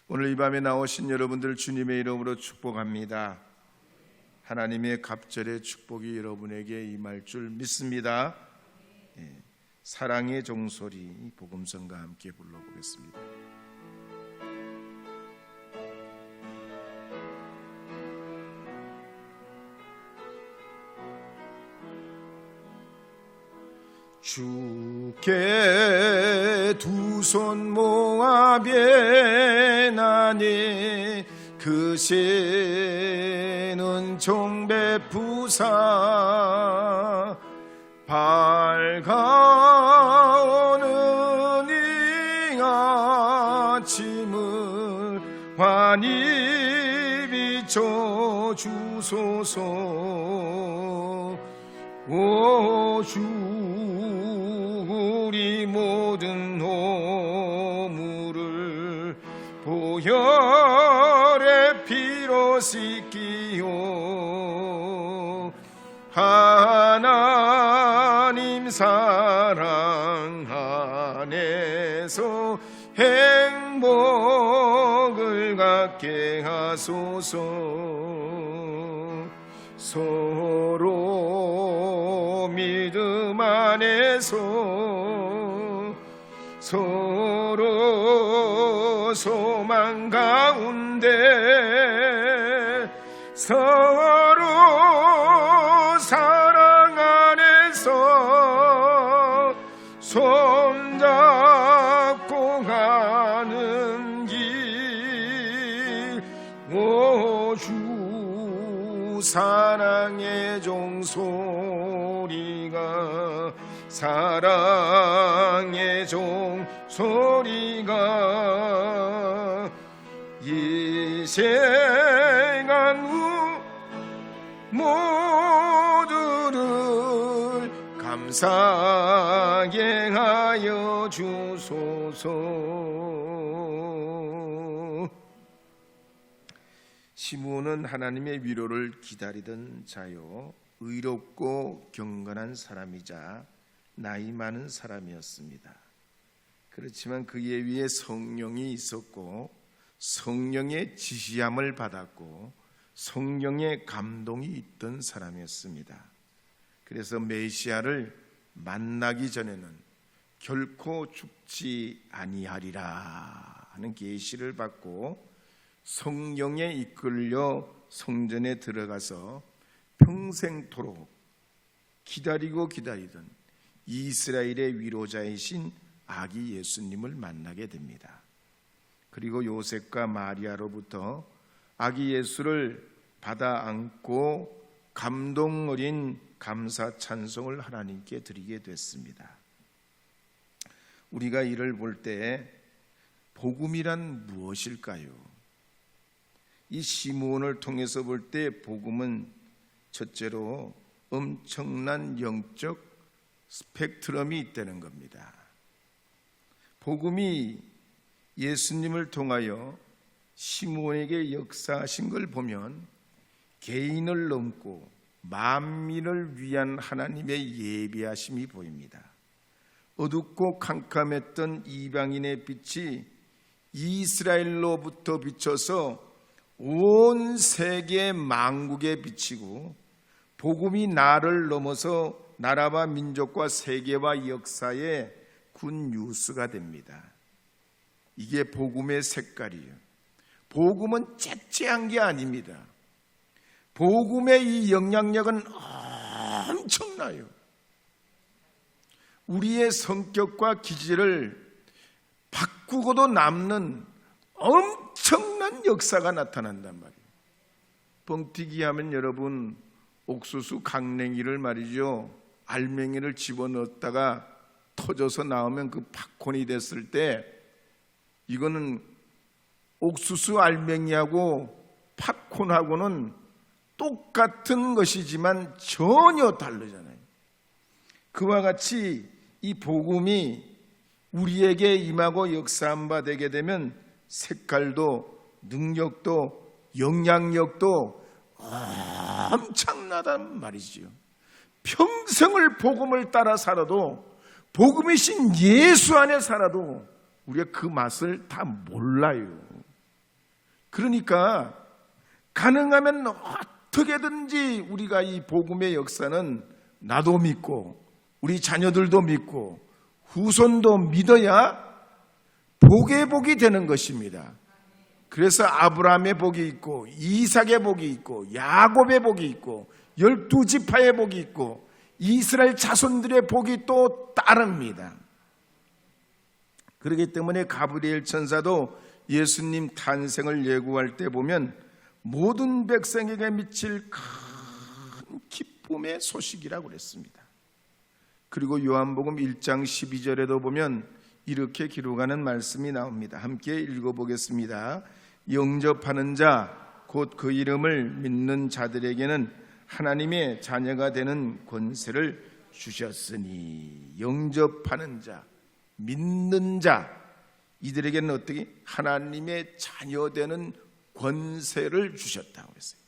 오늘 이 밤에 나오신 여러분들 주님의 이름으로 축복합니다. 하나님의 갑절의 축복이 여러분에게 임할 줄 믿습니다. 사랑의 종소리 복음성과 함께 불러보겠습니다. 주께 두 손 모아 비나니 그 새는 종 베푸사 밝아오는 이 아침을 환히 비춰 주소서. 오 주 우리 모든 허물을 보혈의 피로 씻기요 하나님 사랑 안에서 행복을 갖게 하소서. 서로 믿음 안에서 서로 소망 가운데 서로 사랑 안에서 손잡고 가는 길. 오 주 사랑의 종소리가 사랑의 종소리가 이 세간 모두를 감사하게 하여 주소서. 시므온은 하나님의 위로를 기다리던 자요 의롭고 경건한 사람이자 나이 많은 사람이었습니다. 그렇지만 그의 위에 성령이 있었고 성령의 지시함을 받았고 성령의 감동이 있던 사람이었습니다. 그래서 메시아를 만나기 전에는 결코 죽지 아니하리라 하는 계시를 받고 성령에 이끌려 성전에 들어가서 평생토록 기다리던 이스라엘의 위로자이신 아기 예수님을 만나게 됩니다. 그리고 요셉과 마리아로부터 아기 예수를 받아 안고 감동 어린 감사 찬송을 하나님께 드리게 됐습니다. 우리가 이를 볼 때 복음이란 무엇일까요? 이 시므온을 통해서 볼 때 복음은 첫째로 엄청난 영적 스펙트럼이 있다는 겁니다. 복음이 예수님을 통하여 시므온에게 역사하신 걸 보면 개인을 넘고 만민을 위한 하나님의 예비하심이 보입니다. 어둡고 캄캄했던 이방인의 빛이 이스라엘로부터 비쳐서 온 세계 만국에 비치고 복음이 나를 넘어서 나라와 민족과 세계와 역사의 굿뉴스가 됩니다. 이게 복음의 색깔이에요. 복음은 째째한 게 아닙니다. 복음의 이 영향력은 엄청나요. 우리의 성격과 기질을 바꾸고도 남는 엄청난 역사가 나타난단 말이에요. 뻥튀기 하면 여러분 옥수수 강냉이를 말이죠, 알맹이를 집어넣었다가 터져서 나오면 그 팝콘이 됐을 때 이거는 옥수수 알맹이하고 팝콘하고는 똑같은 것이지만 전혀 다르잖아요. 그와 같이 이 복음이 우리에게 임하고 역사한 바 되게 되면 색깔도 능력도 영향력도 엄청나단 말이지요. 평생을 복음을 따라 살아도 복음이신 예수 안에 살아도 우리가 그 맛을 다 몰라요. 그러니까 가능하면 어떻게든지 우리가 이 복음의 역사는 나도 믿고 우리 자녀들도 믿고 후손도 믿어야 복의 복이 되는 것입니다. 그래서 아브라함의 복이 있고 이삭의 복이 있고 야곱의 복이 있고 12지파의 복이 있고 이스라엘 자손들의 복이 또 따릅니다. 그렇기 때문에 가브리엘 천사도 예수님 탄생을 예고할 때 보면 모든 백성에게 미칠 큰 기쁨의 소식이라고 그랬습니다. 그리고 요한복음 1장 12절에도 보면 이렇게 기록하는 말씀이 나옵니다. 함께 읽어보겠습니다. 영접하는 자 곧 그 이름을 믿는 자들에게는 하나님의 자녀가 되는 권세를 주셨으니, 영접하는 자, 믿는 자, 이들에게는 어떻게 하나님의 자녀 되는 권세를 주셨다고 했어요.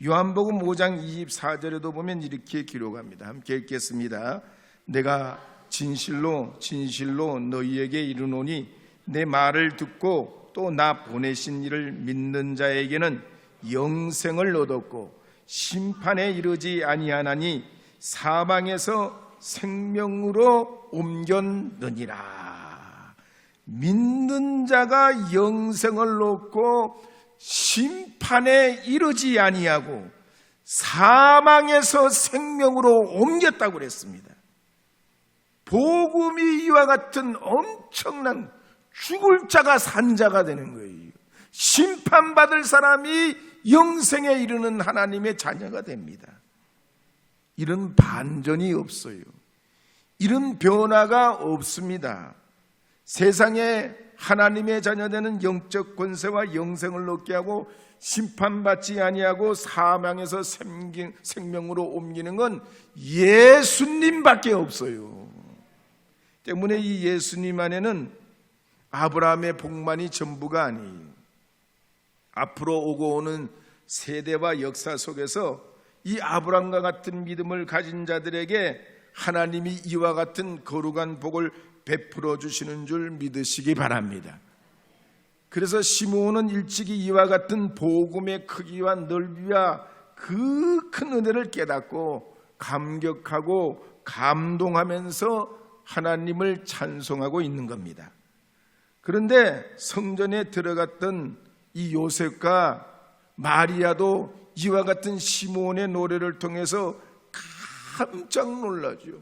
요한복음 5장 24절에도 보면 이렇게 기록합니다. 함께 읽겠습니다. 내가 진실로 진실로 너희에게 이르노니 내 말을 듣고 또 나 보내신 이를 믿는 자에게는 영생을 얻었고 심판에 이르지 아니하나니 사망에서 생명으로 옮겼느니라. 믿는 자가 영생을 얻고 심판에 이르지 아니하고 사망에서 생명으로 옮겼다고 그랬습니다. 복음이 이와 같은 엄청난 죽을 자가 산 자가 되는 거예요. 심판받을 사람이 영생에 이르는 하나님의 자녀가 됩니다. 이런 반전이 없어요. 이런 변화가 없습니다. 세상에 하나님의 자녀되는 영적 권세와 영생을 얻게 하고 심판받지 아니하고 사망에서 생명으로 옮기는 건 예수님밖에 없어요. 때문에 이 예수님 안에는 아브라함의 복만이 전부가 아니에요. 앞으로 오고 오는 세대와 역사 속에서 이 아브라함과 같은 믿음을 가진 자들에게 하나님이 이와 같은 거룩한 복을 베풀어 주시는 줄 믿으시기 바랍니다. 그래서 시므온은 일찍이 이와 같은 복음의 크기와 넓이와 그 큰 은혜를 깨닫고 감격하고 감동하면서 하나님을 찬송하고 있는 겁니다. 그런데 성전에 들어갔던 이 요셉과 마리아도 이와 같은 시므온의 노래를 통해서 깜짝 놀라죠.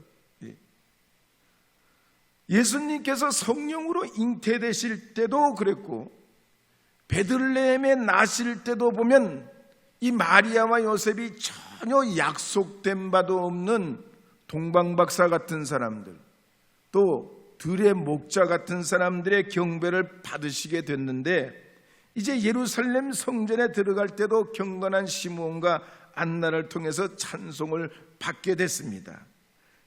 예수님께서 성령으로 잉태되실 때도 그랬고 베들레헴에 나실 때도 보면 이 마리아와 요셉이 전혀 약속된 바도 없는 동방박사 같은 사람들, 또 들의 목자 같은 사람들의 경배를 받으시게 됐는데, 이제 예루살렘 성전에 들어갈 때도 경건한 시므온과 안나를 통해서 찬송을 받게 됐습니다.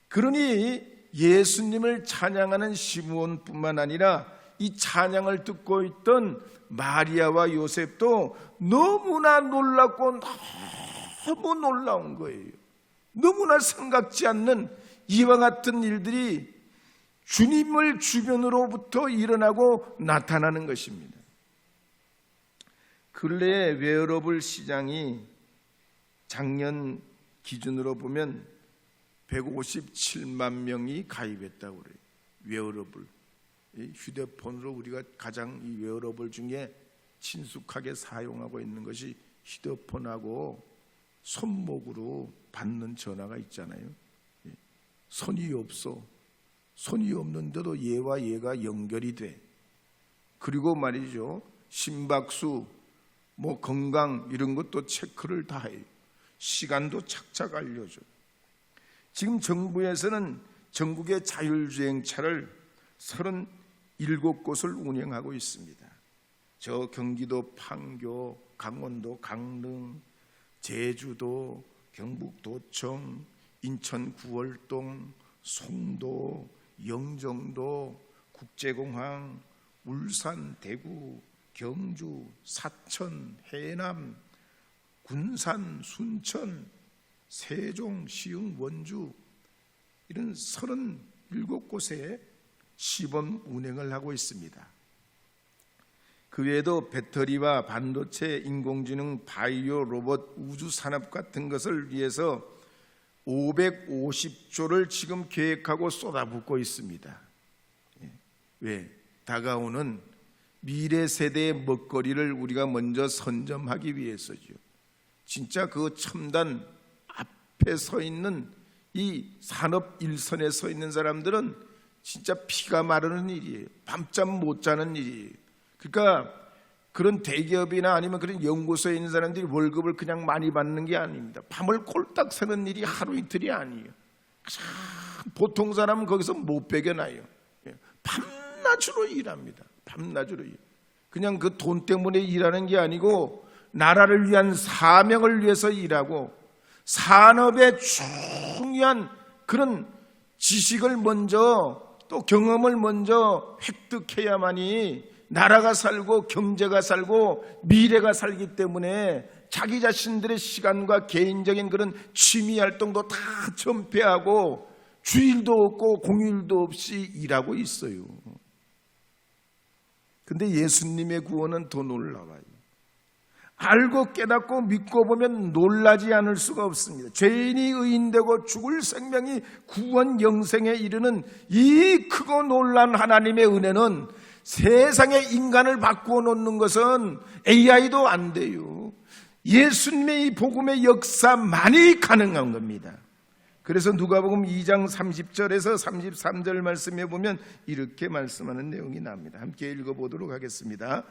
그러니 예수님을 찬양하는 시므온뿐만 아니라 이 찬양을 듣고 있던 마리아와 요셉도 너무나 놀랍고 너무 놀라운 거예요. 너무나 생각지 않는 이와 같은 일들이 주님을 주변으로부터 일어나고 나타나는 것입니다. 근래에 웨어러블 시장이 작년 기준으로 보면 157만 명이 가입했다고 그래요. 웨어러블, 휴대폰으로 우리가 가장 이 웨어러블 중에 친숙하게 사용하고 있는 것이 휴대폰하고 손목으로 받는 전화가 있잖아요. 손이 없어. 손이 없는데도 얘와 얘가 연결이 돼. 그리고 말이죠, 심박수, 건강 이런 것도 체크를 다 해요. 시간도 착착 알려줘. 지금 정부에서는 전국의 자율주행차를 37곳을 운영하고 있습니다. 저 경기도 판교, 강원도 강릉, 제주도, 경북 도청, 인천 구월동, 송도, 영종도, 국제공항, 울산, 대구, 경주, 사천, 해남, 군산, 순천, 세종, 시흥, 원주 이런 37곳에 시범 운행을 하고 있습니다. 그 외에도 배터리와 반도체, 인공지능, 바이오, 로봇, 우주산업 같은 것을 위해서 550조를 지금 계획하고 쏟아붓고 있습니다. 왜? 다가오는 미래 세대의 먹거리를 우리가 먼저 선점하기 위해서죠. 진짜 그 첨단 앞에 서 있는 이 산업 일선에 서 있는 사람들은 진짜 피가 마르는 일이에요. 밤잠 못 자는 일이에요. 그러니까 그런 대기업이나 아니면 그런 연구소에 있는 사람들이 월급을 그냥 많이 받는 게 아닙니다. 밤을 콜딱 새는 일이 하루 이틀이 아니에요. 보통 사람은 거기서 못 배겨나요. 밤낮으로 일합니다. 밤낮으로 일. 그냥 그 돈 때문에 일하는 게 아니고 나라를 위한 사명을 위해서 일하고 산업의 중요한 그런 지식을 먼저 또 경험을 먼저 획득해야만이 나라가 살고 경제가 살고 미래가 살기 때문에 자기 자신들의 시간과 개인적인 그런 취미 활동도 다 전폐하고 주일도 없고 공휴일도 없이 일하고 있어요. 근데 예수님의 구원은 더 놀라워요. 알고 깨닫고 믿고 보면 놀라지 않을 수가 없습니다. 죄인이 의인되고 죽을 생명이 구원 영생에 이르는 이 크고 놀란 하나님의 은혜는 세상에 인간을 바꾸어 놓는 것은 AI도 안 돼요. 예수님의 이 복음의 역사만이 가능한 겁니다. 그래서 누가복음 2장 30절에서 33절 말씀에 보면 이렇게 말씀하는 내용이 나옵니다. 함께 읽어보도록 하겠습니다.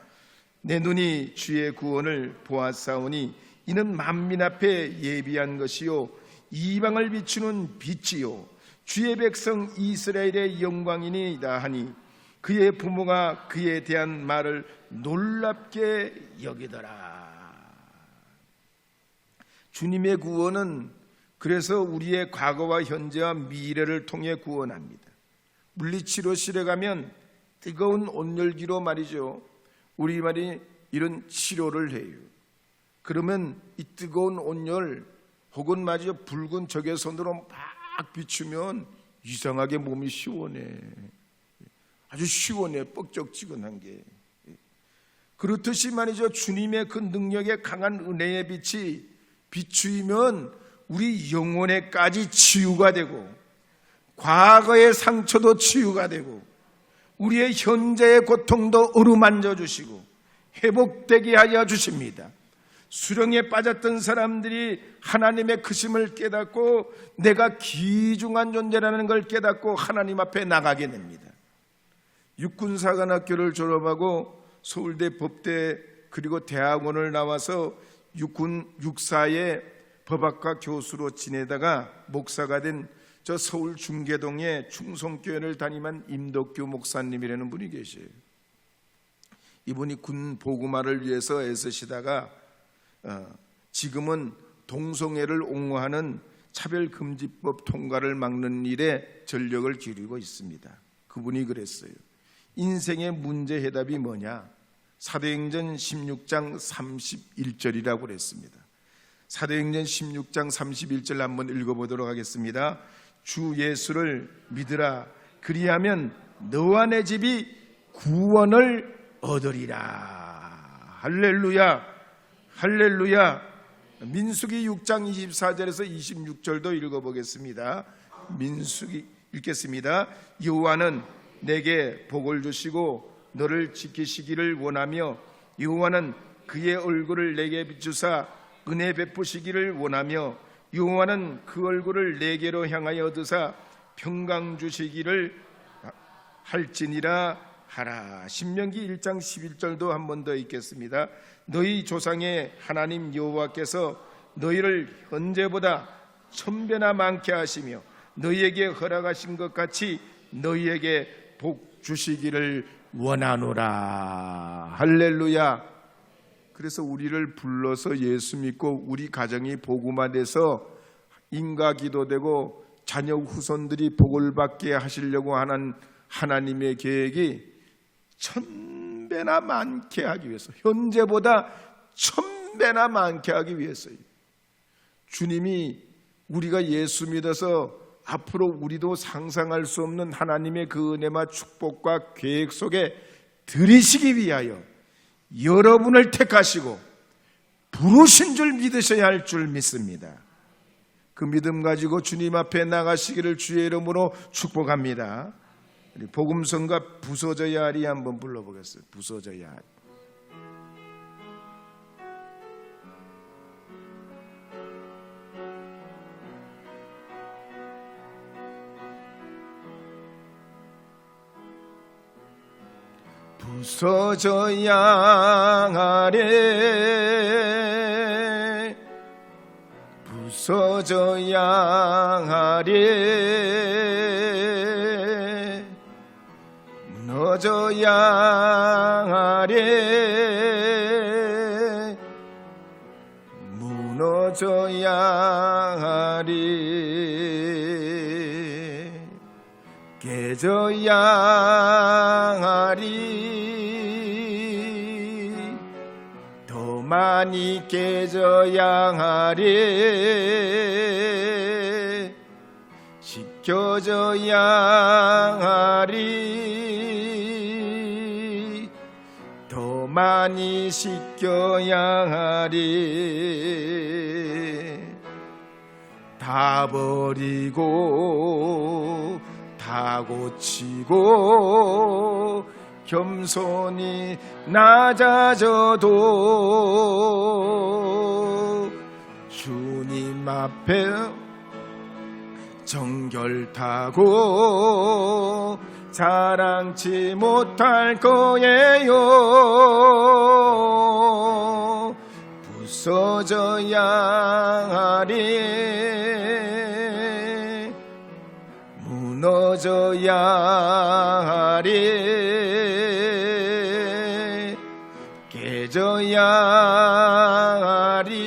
내 눈이 주의 구원을 보았사오니 이는 만민 앞에 예비한 것이요 이방을 비추는 빛이요 주의 백성 이스라엘의 영광이니이다 하니 그의 부모가 그에 대한 말을 놀랍게 여기더라. 주님의 구원은 그래서 우리의 과거와 현재와 미래를 통해 구원합니다. 물리치료실에 가면 뜨거운 온열기로 말이죠, 우리말이 이런 치료를 해요. 그러면 이 뜨거운 온열 혹은 마저 붉은 적외선으로 막 비추면 이상하게 몸이 시원해. 아주 시원해. 뻑적지근한 게. 그렇듯이 말이죠, 주님의 그 능력의 강한 은혜의 빛이 비추이면 우리 영혼에까지 치유가 되고 과거의 상처도 치유가 되고 우리의 현재의 고통도 어루만져 주시고 회복되게 하여 주십니다. 수렁에 빠졌던 사람들이 하나님의 크심을 깨닫고 내가 귀중한 존재라는 걸 깨닫고 하나님 앞에 나가게 됩니다. 육군사관학교를 졸업하고 서울대 법대 그리고 대학원을 나와서 육사의 법학과 교수로 지내다가 목사가 된 저 서울 중계동의 충성교회를 담임한 임덕규 목사님이라는 분이 계셔요. 이분이 군 보구마를 위해서 애쓰시다가 지금은 동성애를 옹호하는 차별금지법 통과를 막는 일에 전력을 기울이고 있습니다. 그분이 그랬어요. 인생의 문제 해답이 뭐냐? 사도행전 16장 31절이라고 그랬습니다. 사도행전 16장 31절 한번 읽어보도록 하겠습니다. 주 예수를 믿으라. 그리하면 너와 내 집이 구원을 얻으리라. 할렐루야, 할렐루야. 민수기 6장 24절에서 26절도 읽어보겠습니다. 민수기 읽겠습니다. 여호와는 내게 복을 주시고 너를 지키시기를 원하며 여호와는 그의 얼굴을 내게 비추사 은혜 베푸시기를 원하며 여호와는 그 얼굴을 내게로 향하여 얻으사 평강 주시기를 할지니라 하라. 신명기 1장 11절도 한 번 더 읽겠습니다. 너희 조상의 하나님 여호와께서 너희를 현재보다 1000배나 많게 하시며 너희에게 허락하신 것 같이 너희에게 복 주시기를 원하노라. 할렐루야. 그래서 우리를 불러서 예수 믿고 우리 가정이 복음화돼서 인가 기도되고 자녀 후손들이 복을 받게 하시려고 하는 하나님의 계획이 1000배나 많게 하기 위해서, 현재보다 1000배나 많게 하기 위해서요. 주님이 우리가 예수 믿어서 앞으로 우리도 상상할 수 없는 하나님의 그 은혜와 축복과 계획 속에 들이시기 위하여 여러분을 택하시고 부르신 줄 믿으셔야 할 줄 믿습니다. 그 믿음 가지고 주님 앞에 나가시기를 주의 이름으로 축복합니다. 우리 복음성가 부서져야 하리 한번 불러보겠어요. 부서져야 하리. 부서져야 하리, 부서져야 하리, 무너져야 하리, 무너져야 하리, 깨져야 하리, 더 많이 깨져야 하리, 씻겨져야 하리, 더 많이 씻겨야 하리, 다 버리고 다 고치고 겸손히 낮아져도 주님 앞에 정결타고 자랑치 못할 거예요. 부서져야 하리, 무너져야 하리, 깨져야 하리,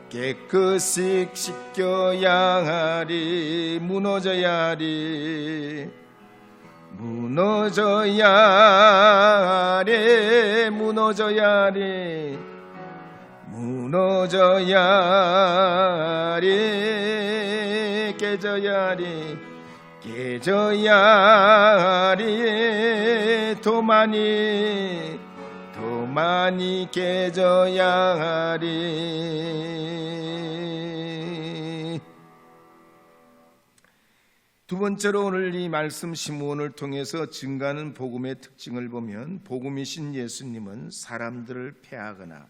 깨끗이 씻겨야 하리, 무너져야 하리, 무너져야 하리, 무너져야 하리, 무너져야 하리, 깨져야 하리, 깨져야 하리, 더 많이 깨져야 하리. 두 번째로 오늘 이 말씀 시므온을 통해서 증가하는 복음의 특징을 보면, 복음이신 예수님은 사람들을 폐하거나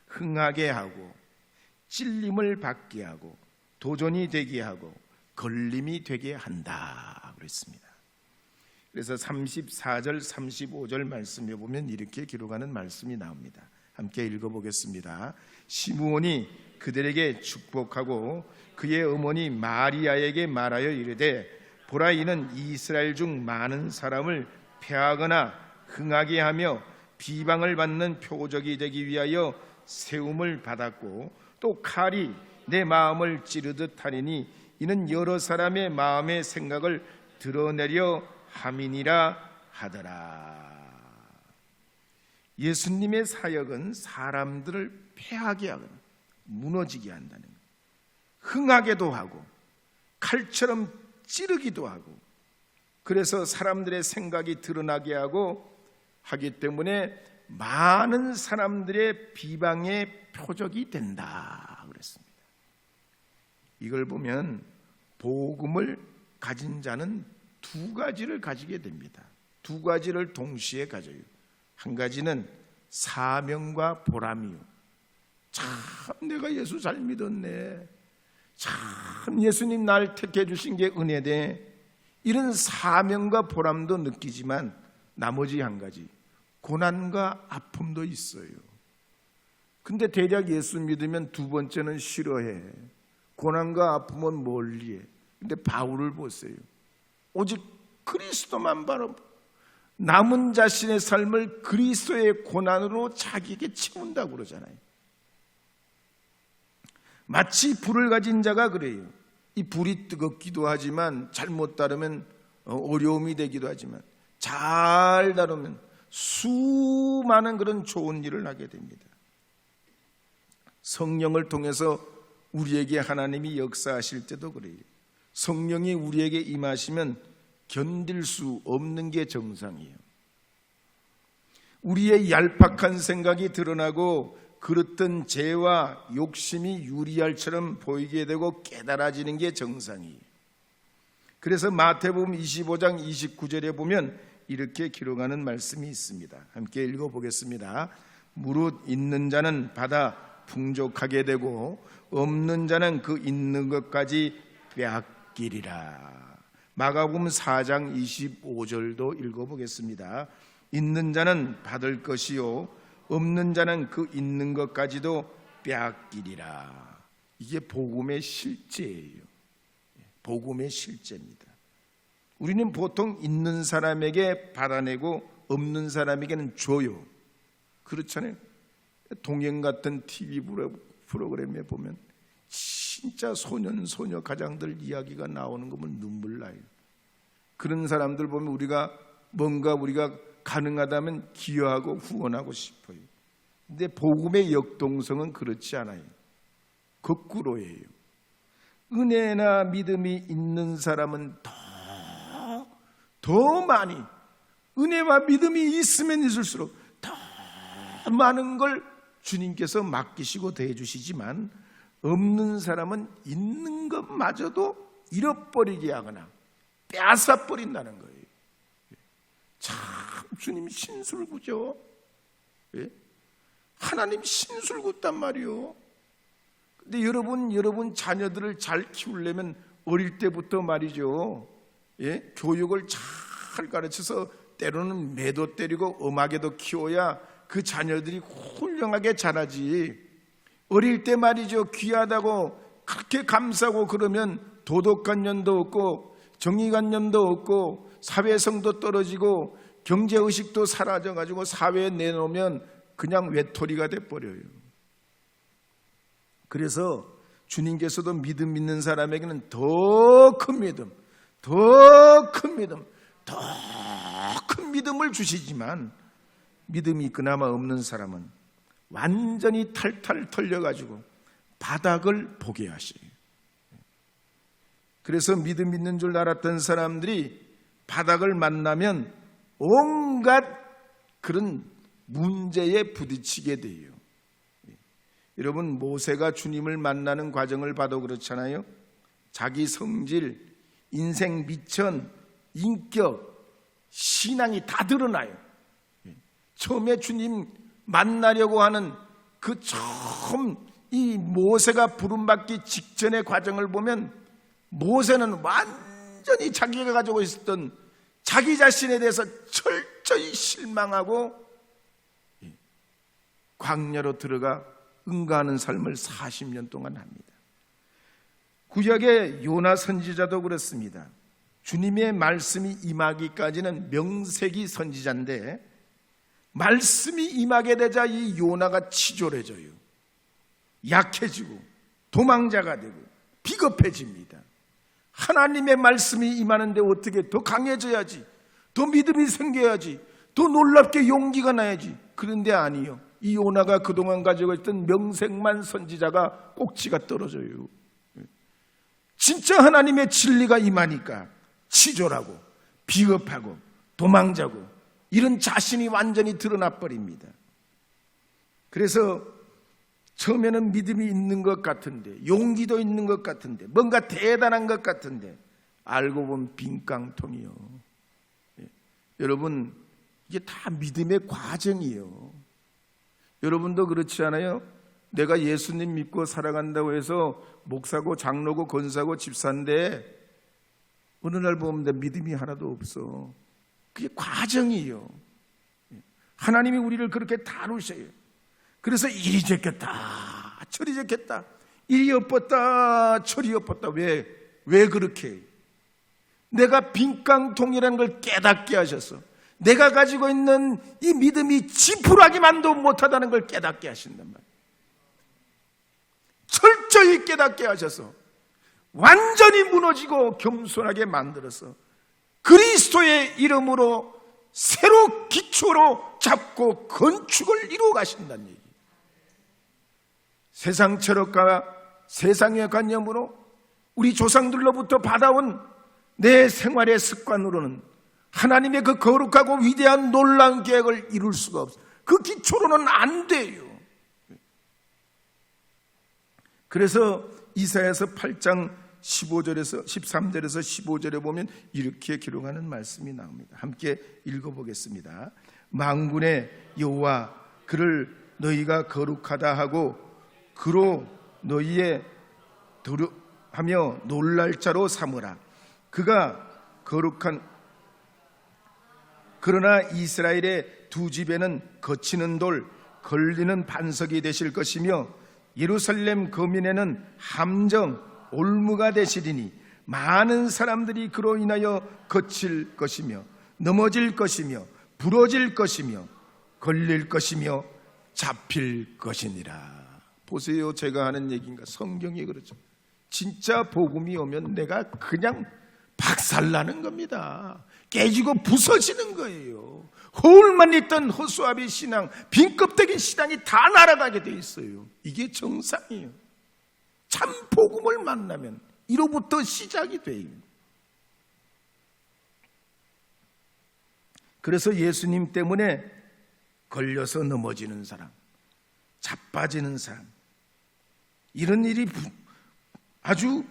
흥하게 하고 찔림을 받게 하고 도전이 되게 하고 걸림이 되게 한다 그랬습니다. 그래서 34절 35절 말씀에 보면 이렇게 기록하는 말씀이 나옵니다. 함께 읽어보겠습니다. 시므온이 그들에게 축복하고 그의 어머니 마리아에게 말하여 이르되, 보라, 이는 이스라엘 중 많은 사람을 폐하거나 흥하게 하며 비방을 받는 표적이 되기 위하여 세움을 받았고, 또 칼이 내 마음을 찌르듯 하리니 이는 여러 사람의 마음의 생각을 드러내려 함이니라 하더라. 예수님의 사역은 사람들을 폐하게 하거나 무너지게 한다는 것, 흥하게도 하고 칼처럼 찌르기도 하고, 그래서 사람들의 생각이 드러나게 하고 하기 때문에 많은 사람들의 비방의 표적이 된다 그랬습니다. 이걸 보면 복음을 가진 자는 두 가지를 가지게 됩니다. 두 가지를 동시에 가져요. 한 가지는 사명과 보람이요. 참 내가 예수 잘 믿었네, 참 예수님 날 택해 주신 게 은혜네, 이런 사명과 보람도 느끼지만 나머지 한 가지, 고난과 아픔도 있어요. 근데 대략 예수 믿으면 두 번째는 싫어해. 고난과 아픔은 멀리해. 근데 바울을 보세요. 오직 그리스도만 바라보고 남은 자신의 삶을 그리스도의 고난으로 자기에게 채운다고 그러잖아요. 마치 불을 가진 자가 그래요. 이 불이 뜨겁기도 하지만 잘못 다루면 어려움이 되기도 하지만 잘 다루면 수많은 그런 좋은 일을 하게 됩니다. 성령을 통해서 우리에게 하나님이 역사하실 때도 그래요. 성령이 우리에게 임하시면 견딜 수 없는 게 정상이에요. 우리의 얄팍한 생각이 드러나고 그릇된 죄와 욕심이 유리알처럼 보이게 되고 깨달아지는 게 정상이에요. 그래서 마태복음 25장 29절에 보면 이렇게 기록하는 말씀이 있습니다. 함께 읽어보겠습니다. 무릇 있는 자는 받아 풍족하게 되고 없는 자는 그 있는 것까지 빼앗기리라. 마가복음 4장 25절도 읽어보겠습니다. 있는 자는 받을 것이요 없는 자는 그 있는 것까지도 빼앗기리라. 이게 복음의 실제예요. 복음의 실제입니다. 우리는 보통 있는 사람에게 받아내고 없는 사람에게는 줘요. 그렇잖아요. 동행 같은 TV 프로그램에 보면 진짜 소녀 가장들 이야기가 나오는 거 보면 눈물 나요. 그런 사람들 보면 우리가 가능하다면 기여하고 후원하고 싶어요. 근데 복음의 역동성은 그렇지 않아요. 거꾸로예요. 은혜나 믿음이 있는 사람은 더 많이, 은혜와 믿음이 있으면 있을수록 더 많은 걸 주님께서 맡기시고 대해주시지만 없는 사람은 있는 것마저도 잃어버리게 하거나 빼앗아버린다는 거예요. 참 주님 신술구죠. 예? 하나님 신술굿단 말이요. 근데 여러분 자녀들을 잘 키우려면 어릴 때부터 말이죠. 예? 교육을 잘 가르쳐서 때로는 매도 때리고 엄하게도 키워야 그 자녀들이 훌륭하게 자라지. 어릴 때 말이죠. 귀하다고 그렇게 감싸고 그러면 도덕관념도 없고 정의관념도 없고 사회성도 떨어지고 경제의식도 사라져가지고 사회에 내놓으면 그냥 외톨이가 돼버려요. 그래서 주님께서도 믿음 있는 사람에게는 더 큰 믿음, 더 큰 믿음, 더 큰 믿음을 주시지만 믿음이 그나마 없는 사람은 완전히 탈탈 털려가지고 바닥을 보게 하셔요. 그래서 믿음 있는 줄 알았던 사람들이 바닥을 만나면 온갖 그런 문제에 부딪히게 돼요. 여러분 모세가 주님을 만나는 과정을 봐도 그렇잖아요. 자기 성질, 인생 미천, 인격, 신앙이 다 드러나요. 처음에 주님 만나려고 하는 그 처음 이 모세가 부름받기 직전의 과정을 보면 모세는 완전히 자기가 가지고 있었던 자기 자신에 대해서 철저히 실망하고 광야로 들어가 응가하는 삶을 40년 동안 합니다. 구약의 요나 선지자도 그렇습니다. 주님의 말씀이 임하기까지는 명세기 선지자인데 말씀이 임하게 되자 이 요나가 치졸해져요. 약해지고 도망자가 되고 비겁해집니다. 하나님의 말씀이 임하는데 어떻게 더 강해져야지, 더 믿음이 생겨야지, 더 놀랍게 용기가 나야지. 그런데 아니요. 이 요나가 그동안 가지고 있던 명색만 선지자가 꼭지가 떨어져요. 진짜 하나님의 진리가 임하니까 치졸하고 비겁하고 도망자고 이런 자신이 완전히 드러나 버립니다. 그래서 처음에는 믿음이 있는 것 같은데 용기도 있는 것 같은데 뭔가 대단한 것 같은데 알고 보면 빈깡통이요. 여러분 이게 다 믿음의 과정이에요. 여러분도 그렇지 않아요? 내가 예수님 믿고 살아간다고 해서 목사고 장로고 권사고 집사인데 어느 날 보면 내 믿음이 하나도 없어. 그게 과정이에요. 하나님이 우리를 그렇게 다루셔요. 그래서 이리 제꼈다 저리 제꼈다, 이리 엎었다 저리 엎었다. 왜 그렇게? 내가 빈깡통이라는 걸 깨닫게 하셔서 내가 가지고 있는 이 믿음이 지푸라기만도 못하다는 걸 깨닫게 하신단 말이에요. 철저히 깨닫게 하셔서 완전히 무너지고 겸손하게 만들어서 그리스도의 이름으로 새로 기초로 잡고 건축을 이루어 가신다는 얘기예요. 세상 철학과 세상의 관념으로 우리 조상들로부터 받아온 내 생활의 습관으로는 하나님의 그 거룩하고 위대한 놀라운 계획을 이룰 수가 없어요. 그 기초로는 안 돼요. 그래서 이사야서 8장 13절에서 15절에 보면 이렇게 기록하는 말씀이 나옵니다. 함께 읽어보겠습니다. 만군의 여호와 그를 너희가 거룩하다 하고 그로 너희의 하며 놀랄 자로 삼으라. 그가 거룩한 그러나 이스라엘의 두 집에는 거치는 돌 걸리는 반석이 되실 것이며 예루살렘 거민에는 함정 올무가 되시리니 많은 사람들이 그로 인하여 거칠 것이며 넘어질 것이며 부러질 것이며 걸릴 것이며 잡힐 것이니라. 보세요, 제가 하는 얘기인가? 성경이 그렇죠. 진짜 복음이 오면 내가 그냥 박살나는 겁니다. 깨지고 부서지는 거예요. 허울만 있던 허수아비 신앙, 빈껍데기 신앙이 다 날아가게 돼 있어요. 이게 정상이에요. 참 복음을 만나면 이로부터 시작이 돼요. 그래서 예수님 때문에 걸려서 넘어지는 사람, 자빠지는 사람, 이런 일이 아주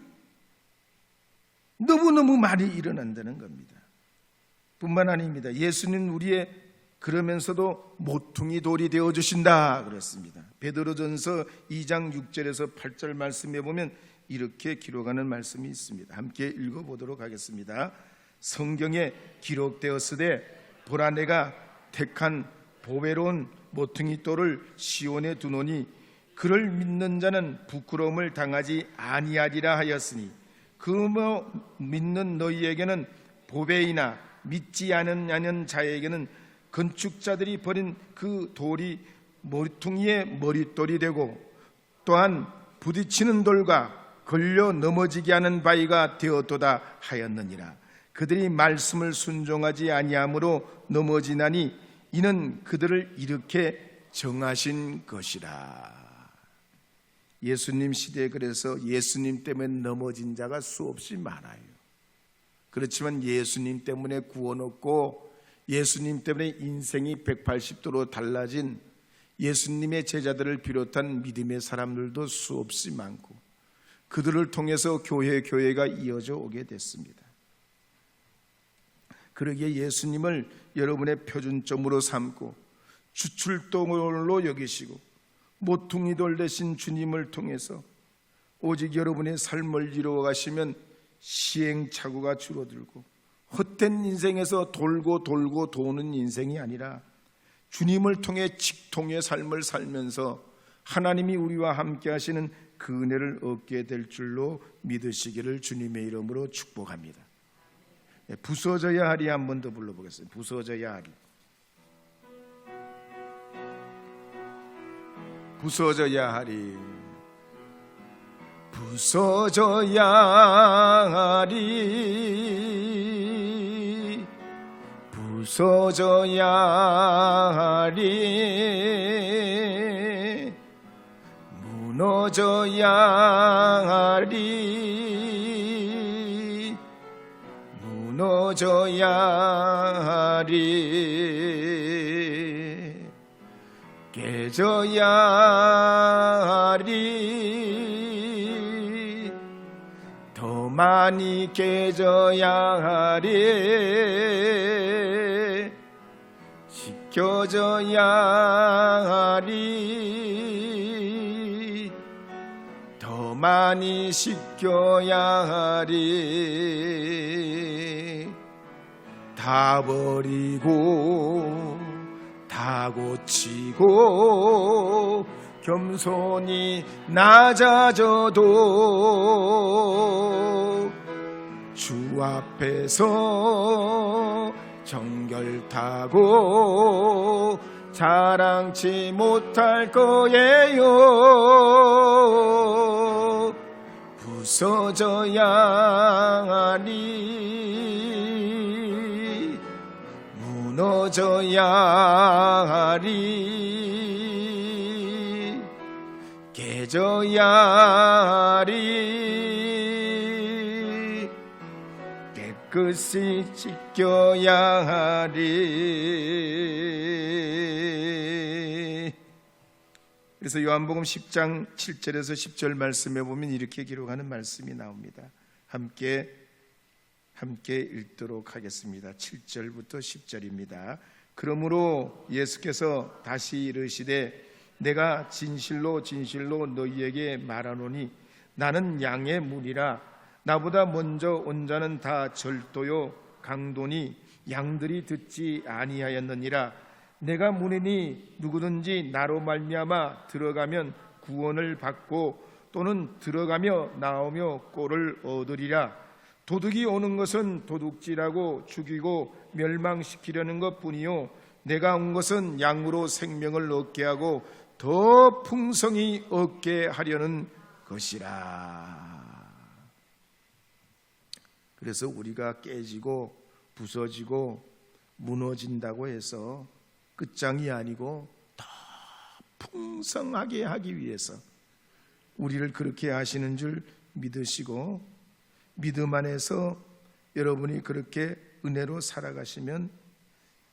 너무너무 많이 일어난다는 겁니다. 뿐만 아닙니다. 예수는 우리의 그러면서도 모퉁이 돌이 되어주신다 그랬습니다. 베드로전서 2장 6절에서 8절 말씀에 보면 이렇게 기록하는 말씀이 있습니다. 함께 읽어보도록 하겠습니다. 성경에 기록되었으되 보라 내가 택한 보배로운 모퉁이 돌을 시온에 두노니 그를 믿는 자는 부끄러움을 당하지 아니하리라 하였으니 그 믿는 너희에게는 보배이나 믿지 않는 자에게는 건축자들이 버린 그 돌이 모퉁이의 머릿돌이 되고 또한 부딪히는 돌과 걸려 넘어지게 하는 바위가 되었도다 하였느니라. 그들이 말씀을 순종하지 아니함으로 넘어지나니 이는 그들을 이렇게 정하신 것이라. 예수님 시대에 그래서 예수님 때문에 넘어진 자가 수없이 많아요. 그렇지만 예수님 때문에 구원 얻고 예수님 때문에 인생이 180도로 달라진 예수님의 제자들을 비롯한 믿음의 사람들도 수없이 많고 그들을 통해서 교회가 이어져 오게 됐습니다. 그러기에 예수님을 여러분의 표준점으로 삼고 주출동으로 여기시고 모퉁이돌 되신 주님을 통해서 오직 여러분의 삶을 이루어 가시면 시행착오가 줄어들고 헛된 인생에서 돌고 도는 인생이 아니라 주님을 통해 직통의 삶을 살면서 하나님이 우리와 함께 하시는 그 은혜를 얻게 될 줄로 믿으시기를 주님의 이름으로 축복합니다. 부서져야 하리 한 번 더 불러보겠습니다. 부서져야 하리. 부서져야 하리. 부서져야 하리. 부서져야 하리. 무너져야 하리. 무너져야 하리. 깨져야 하리. 더 많이 깨져야 하리. 지켜져야 하리. 더 많이 씻겨야 하리. 다 버리고 다 고치고 겸손히 낮아져도 주 앞에서 정결타고 자랑치 못할 거예요. 부서져야 하리. 무너져야 하리. 깨져야 하리. 깨끗이 맡겨야 하리. 그래서 요한복음 10장 7절에서 10절 말씀에 보면 이렇게 기록하는 말씀이 나옵니다. 함께 읽도록 하겠습니다. 7절부터 10절입니다. 그러므로 예수께서 다시 이르시되 내가 진실로 진실로 너희에게 말하노니 나는 양의 문이라. 나보다 먼저 온 자는 다 절도요 강도니 양들이 듣지 아니하였느니라. 내가 문이니 누구든지 나로 말미암아 들어가면 구원을 받고 또는 들어가며 나오며 꼴을 얻으리라. 도둑이 오는 것은 도둑질하고 죽이고 멸망시키려는 것뿐이요 내가 온 것은 양으로 생명을 얻게 하고 더 풍성히 얻게 하려는 것이라. 그래서 우리가 깨지고 부서지고 무너진다고 해서 끝장이 아니고 더 풍성하게 하기 위해서 우리를 그렇게 하시는 줄 믿으시고 믿음 안에서 여러분이 그렇게 은혜로 살아가시면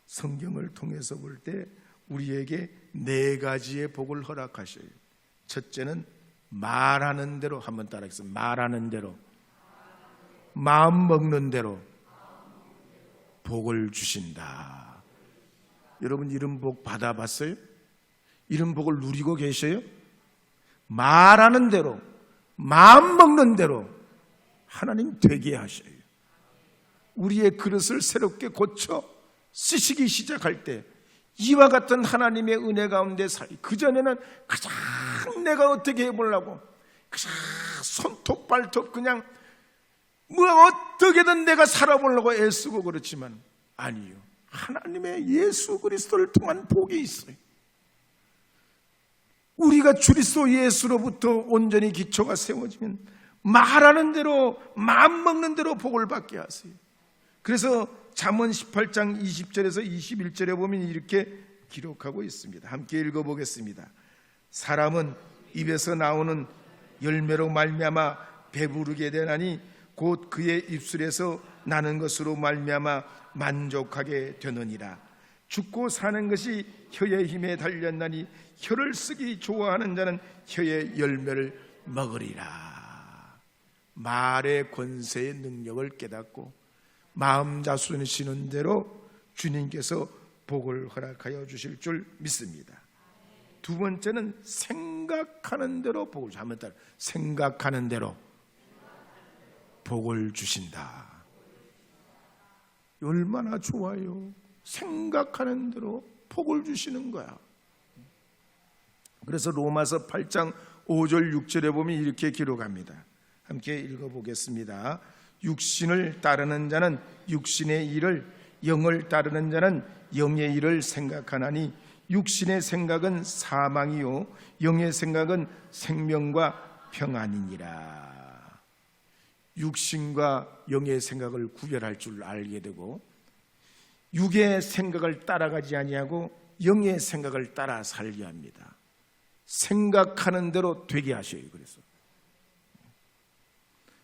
성경을 통해서 볼 때 우리에게 4가지의 복을 허락하셔요. 첫째는 말하는 대로, 한번 따라하겠습니다. 말하는 대로, 마음 먹는 대로 복을 주신다. 여러분 이런 복 받아봤어요? 이런 복을 누리고 계셔요? 말하는 대로, 마음 먹는 대로 하나님 되게 하셔요. 우리의 그릇을 새롭게 고쳐 쓰시기 시작할 때 이와 같은 하나님의 은혜 가운데 그전에는 가장 내가 어떻게 해보려고 그냥 손톱 발톱 그냥 어떻게든 내가 살아보려고 애쓰고 그렇지만 아니요, 하나님의 예수 그리스도를 통한 복이 있어요. 우리가 그리스도 예수로부터 온전히 기초가 세워지면 말하는 대로 마음 먹는 대로 복을 받게 하세요. 그래서 잠언 18장 20절에서 21절에 보면 이렇게 기록하고 있습니다. 함께 읽어보겠습니다. 사람은 입에서 나오는 열매로 말미암아 배부르게 되나니 곧 그의 입술에서 나는 것으로 말미암아 만족하게 되느니라. 죽고 사는 것이 혀의 힘에 달렸나니 혀를 쓰기 좋아하는 자는 혀의 열매를 먹으리라. 말의 권세의 능력을 깨닫고 마음 다스리시는 대로 주님께서 복을 허락하여 주실 줄 믿습니다. 두 번째는 생각하는 대로 복을 주신다. 한번 따라 생각하는 대로 복을 주신다. 얼마나 좋아요. 생각하는 대로 복을 주시는 거야. 그래서 로마서 8장 5절 6절에 보면 이렇게 기록합니다. 함께 읽어보겠습니다. 육신을 따르는 자는 육신의 일을, 영을 따르는 자는 영의 일을 생각하나니 육신의 생각은 사망이요 영의 생각은 생명과 평안이니라. 육신과 영의 생각을 구별할 줄 알게 되고 육의 생각을 따라가지 아니하고 영의 생각을 따라 살게 합니다. 생각하는 대로 되게 하셔요. 그래서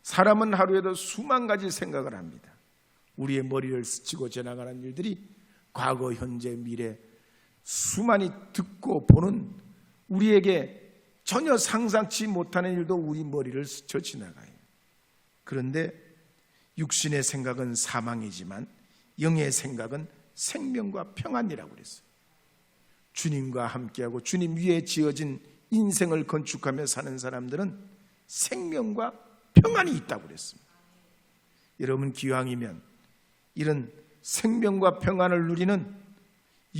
사람은 하루에도 수만 가지 생각을 합니다. 우리의 머리를 스치고 지나가는 일들이 과거, 현재, 미래 수많이 듣고 보는 우리에게 전혀 상상치 못하는 일도 우리 머리를 스쳐 지나가요. 그런데 육신의 생각은 사망이지만 영의 생각은 생명과 평안이라고 그랬어요. 주님과 함께하고 주님 위에 지어진 인생을 건축하며 사는 사람들은 생명과 평안이 있다고 그랬습니다. 여러분 기왕이면 이런 생명과 평안을 누리는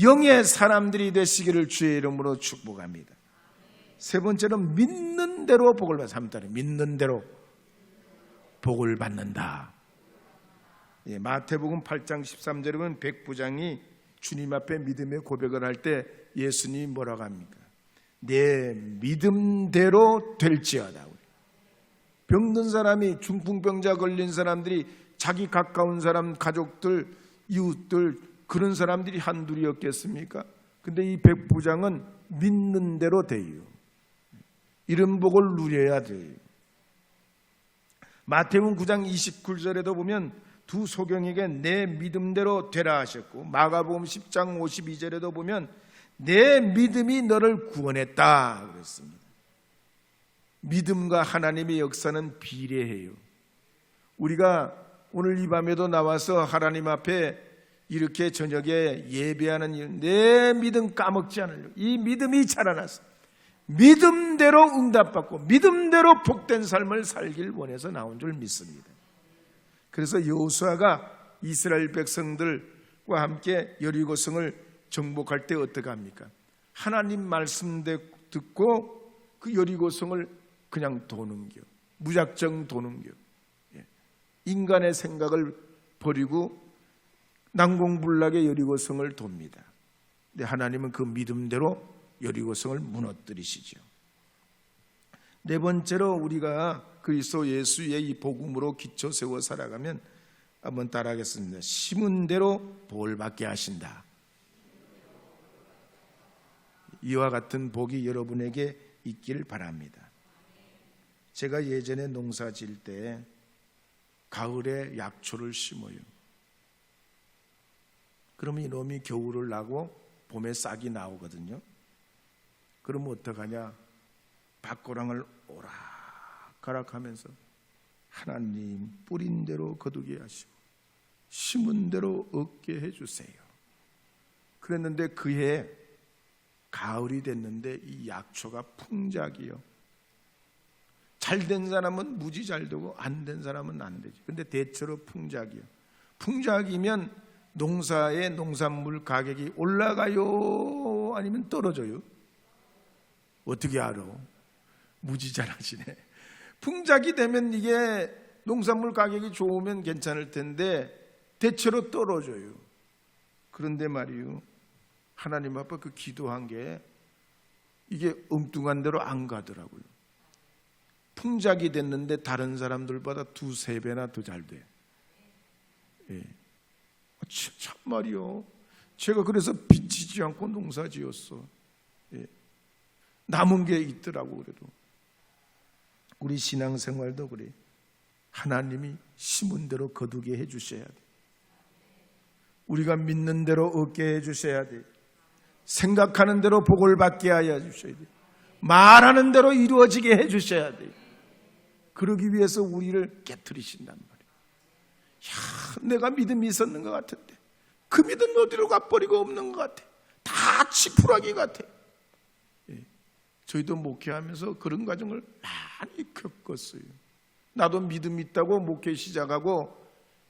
영의 사람들이 되시기를 주의 이름으로 축복합니다. 세 번째는 믿는 대로 복을 받는다. 3달에 믿는 대로 복을 받는다. 마태복음 8장 13절에 보면 백부장이 주님 앞에 믿음의 고백을 할 때 예수님이 뭐라고 합니까? 내 믿음대로 될지어다. 병든 사람이, 중풍병자 걸린 사람들이 자기 가까운 사람, 가족들, 이웃들 그런 사람들이 한둘이었겠습니까? 근데 이 백부장은 믿는 대로 돼요. 이런 복을 누려야 돼요. 마태복음 9장 29절에도 보면 두 소경에게 내 믿음대로 되라 하셨고, 마가복음 10장 52절에도 보면 내 믿음이 너를 구원했다 그랬습니다. 믿음과 하나님의 역사는 비례해요. 우리가 오늘 이 밤에도 나와서 하나님 앞에 이렇게 저녁에 예배하는 이유, 내 믿음 까먹지 않으려고, 이 믿음이 자라나서 믿음대로 응답받고 믿음대로 복된 삶을 살길 원해서 나온 줄 믿습니다. 그래서 여호수아가 이스라엘 백성들과 함께 여리고성을 정복할 때 어떻게 합니까? 하나님 말씀 듣고 그 여리고성을 그냥 도는겨, 무작정 도는겨. 인간의 생각을 버리고 난공불락의 여리고성을 돕니다. 근데 하나님은 그 믿음대로 여리고성을 무너뜨리시죠. 네 번째로 우리가 그리스도 예수의 이 복음으로 기초 세워 살아가면 한번 따라하겠습니다. 심은 대로 볼 받게 하신다. 이와 같은 복이 여러분에게 있길 바랍니다. 제가 예전에 농사 지을 때 가을에 약초를 심어요. 그러면 이놈이 겨울을 나고 봄에 싹이 나오거든요. 그러면 어떡하냐? 밭고랑을 오락가락하면서 하나님 뿌린 대로 거두게 하시고 심은 대로 얻게 해주세요. 그랬는데 그해 가을이 됐는데 이 약초가 풍작이요. 잘된 사람은 무지 잘 되고 안 된 사람은 안 되지. 근데 대체로 풍작이요. 풍작이면 농사의 농산물 가격이 올라가요? 아니면 떨어져요? 어떻게 알아? 무지 잘하시네. 풍작이 되면 이게 농산물 가격이 좋으면 괜찮을 텐데 대체로 떨어져요. 그런데 말이요, 하나님 앞에 그 기도한 게 이게 엉뚱한 대로 안 가더라고요. 풍작이 됐는데 다른 사람들보다 2-3배나 더 잘 돼. 예. 참말이요. 제가 그래서 비치지 않고 농사 지었어. 예. 남은 게 있더라고. 그래도 우리 신앙생활도 그래. 하나님이 심은 대로 거두게 해주셔야 돼. 우리가 믿는 대로 얻게 해주셔야 돼. 생각하는 대로 복을 받게 하여 주셔야 돼. 말하는 대로 이루어지게 해주셔야 돼. 그러기 위해서 우리를 깨트리신단 말이에요. 야, 내가 믿음이 있었는 것 같은데 그 믿음 어디로 가버리고 없는 것 같아. 다 지푸라기 같아. 예. 저희도 목회하면서 그런 과정을 많이 겪었어요. 나도 믿음 있다고 목회 시작하고,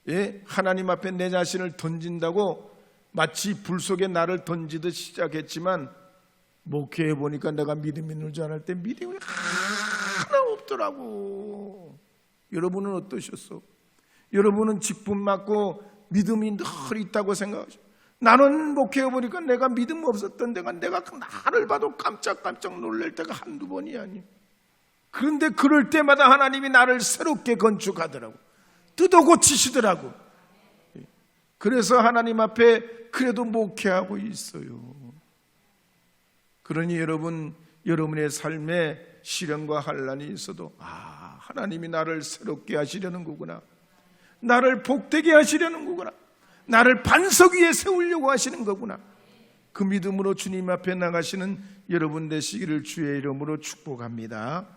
예, 하나님 앞에 내 자신을 던진다고 마치 불 속에 나를 던지듯 시작했지만 목회해 보니까 내가 믿음 있는 줄 알았을 때 믿음이 하나 없더라고. 여러분은 어떠셨어? 여러분은 직분 맞고 믿음이 늘 있다고 생각하죠? 나는 목회해 보니까 내가 믿음 없었던 데가 내가 나를 봐도 깜짝깜짝 놀랄 때가 한두 번이 아니에요. 그런데 그럴 때마다 하나님이 나를 새롭게 건축하더라고. 뜯어 고치시더라고. 그래서 하나님 앞에 그래도 목회하고 있어요. 그러니 여러분의 삶에 시련과 환난이 있어도 하나님이 나를 새롭게 하시려는 거구나. 나를 복되게 하시려는 거구나. 나를 반석 위에 세우려고 하시는 거구나. 그 믿음으로 주님 앞에 나가시는 여러분 되시기를 주의 이름으로 축복합니다.